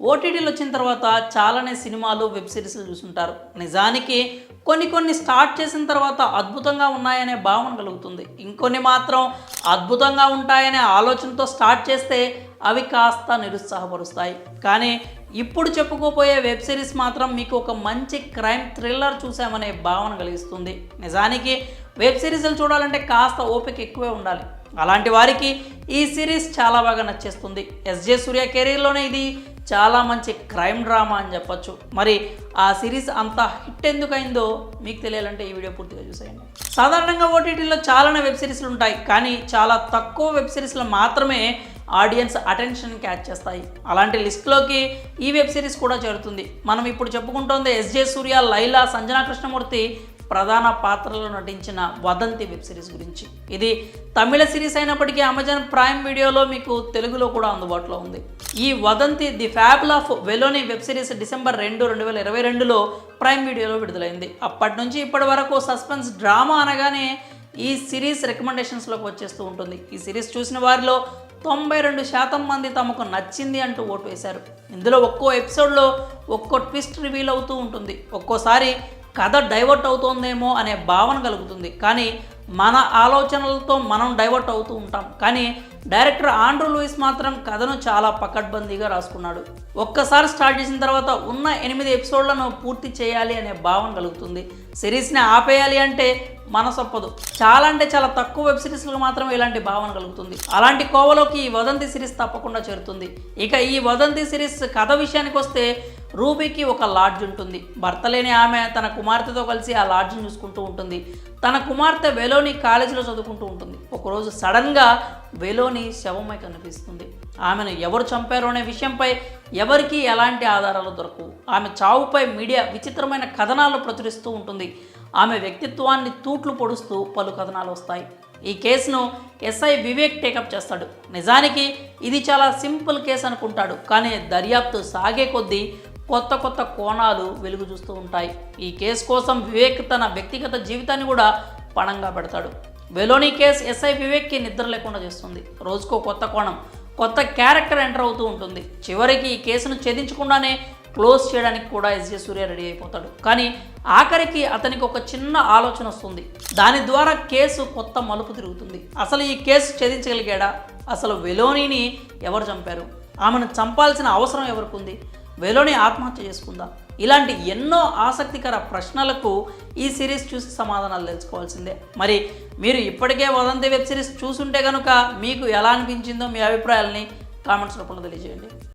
ఓటీటీలు వచ్చిన తర్వాత చాలానే సినిమాలు వెబ్ సిరీస్లు చూసుంటారు. నిజానికి కొన్ని స్టార్ట్ చేసిన తర్వాత అద్భుతంగా ఉన్నాయనే భావన కలుగుతుంది. ఇంకొన్ని మాత్రం అద్భుతంగా ఉంటాయనే ఆలోచనతో స్టార్ట్ చేస్తే అవి కాస్త నిరుత్సాహపరుస్తాయి. కానీ ఇప్పుడు చెప్పుకోపోయే వెబ్ సిరీస్ మాత్రం మీకు ఒక మంచి క్రైమ్ థ్రిల్లర్ చూసామనే భావన కలిగిస్తుంది. నిజానికి వెబ్ సిరీస్లు చూడాలంటే కాస్త ఓపిక ఎక్కువే ఉండాలి. అలాంటి వారికి ఈ సిరీస్ చాలా బాగా నచ్చేస్తుంది. ఎస్జే సూర్య కెరీర్లోనే ఇది చాలా మంచి క్రైమ్ డ్రామా అని చెప్పొచ్చు. మరి ఆ సిరీస్ అంత హిట్ ఎందుకైందో మీకు తెలియాలంటే ఈ వీడియో పూర్తిగా చూసేయండి. సాధారణంగా ఓటీటీలో చాలానే వెబ్ సిరీస్లు ఉంటాయి, కానీ చాలా తక్కువ వెబ్ సిరీస్లు మాత్రమే ఆడియన్స్ అటెన్షన్ క్యాచ్ చేస్తాయి. అలాంటి లిస్ట్లోకి ఈ వెబ్ సిరీస్ కూడా చేరుతుంది. మనం ఇప్పుడు చెప్పుకుంటోంది ఎస్జే సూర్య, లైలా, సంజనా కృష్ణమూర్తి ప్రధాన పాత్రలో నటించిన వదంతి వెబ్ సిరీస్ గురించి. ఇది తమిళ సిరీస్ అయినప్పటికీ అమెజాన్ ప్రైమ్ వీడియోలో మీకు తెలుగులో కూడా అందుబాటులో ఉంది. ఈ Vadhandhi the fable of Velonie web series December 2, 2022లో ప్రైమ్ వీడియోలో విడుదలైంది. అప్పటి నుంచి ఇప్పటి వరకు సస్పెన్స్ డ్రామా అనగానే ఈ సిరీస్ రికమెండేషన్స్లోకి వచ్చేస్తూ ఉంటుంది. ఈ సిరీస్ చూసిన వారిలో 92% మంది తమకు నచ్చింది అంటూ ఓటు వేశారు. ఇందులో ఒక్కో ఎపిసోడ్లో ఒక్కో ట్విస్ట్ రివీల్ అవుతూ ఉంటుంది. ఒక్కోసారి కథ డైవర్ట్ అవుతోందేమో అనే భావన కలుగుతుంది, కానీ మన ఆలోచనలతో మనం డైవర్ట్ అవుతూ ఉంటాం. కానీ డైరెక్టర్ ఆండ్రూ లూయిస్ మాత్రం కథను చాలా పకడ్బందీగా రాసుకున్నాడు. ఒక్కసారి స్టార్ట్ చేసిన తర్వాత ఉన్న 8 ఎపిసోడ్లను పూర్తి చేయాలి అనే భావన కలుగుతుంది. సిరీస్ని ఆపేయాలి అంటే మనసొప్పదు. చాలా అంటే చాలా తక్కువ వెబ్ సిరీస్లకు మాత్రం ఇలాంటి భావన కలుగుతుంది. అలాంటి కోవలోకి ఈ వదంతి సిరీస్ తప్పకుండా చేరుతుంది. ఇక ఈ వదంతి సిరీస్ కథ విషయానికి వస్తే, రూబీకి ఒక లాడ్జ్ ఉంటుంది. భర్త లేని ఆమె తన కుమార్తెతో కలిసి ఆ లాడ్జ్ని చూసుకుంటూ ఉంటుంది. తన కుమార్తె వెలోని కాలేజీలో చదువుకుంటూ ఉంటుంది. ఒకరోజు సడన్గా వెలోని శవమై కనిపిస్తుంది. ఆమెను ఎవరు చంపారో అనే విషయంపై ఎవరికీ ఎలాంటి ఆధారాలు దొరకవు. ఆమె చావుపై మీడియా విచిత్రమైన కథనాలు ప్రచురిస్తూ ఉంటుంది. ఆమె వ్యక్తిత్వాన్ని తూట్లు పొడుస్తూ పలు కథనాలు వస్తాయి. ఈ కేసును ఎస్ఐ వివేక్ టేకప్ చేస్తాడు. నిజానికి ఇది చాలా సింపుల్ కేసు అనుకుంటాడు, కానీ దర్యాప్తు సాగే కొద్దీ కొత్త కోణాలు వెలుగు చూస్తూ ఉంటాయి. ఈ కేసు కోసం వివేక్ తన వ్యక్తిగత జీవితాన్ని కూడా పణంగా పెడతాడు. వెలోని కేసు ఎస్ఐ వివేక్కి నిద్ర లేకుండా చేస్తుంది. రోజుకో కొత్త కోణం, కొత్త క్యారెక్టర్ ఎంటర్ అవుతూ ఉంటుంది. చివరికి ఈ కేసును ఛేదించకుండానే క్లోజ్ చేయడానికి కూడా ఎస్జే సూర్య రెడీ అయిపోతాడు. కానీ ఆఖరికి అతనికి ఒక చిన్న ఆలోచన వస్తుంది. దాని ద్వారా కేసు కొత్త మలుపు తిరుగుతుంది. అసలు ఈ కేసు ఛేదించగలిగాడా? అసలు వెలోనిని ఎవరు చంపారు? ఆమెను చంపాల్సిన అవసరం ఎవరికి ఉంది? వెలోని ఆత్మహత్య చేసుకుందా? ఇలాంటి ఎన్నో ఆసక్తికర ప్రశ్నలకు ఈ సిరీస్ చూసి సమాధానాలు తెలుసుకోవాల్సిందే. మరి మీరు ఇప్పటికే వదంతి వెబ్ సిరీస్ చూసుంటే కనుక మీకు ఎలా అనిపించిందో మీ అభిప్రాయాలని కామెంట్స్ రూపంలో తెలియజేయండి.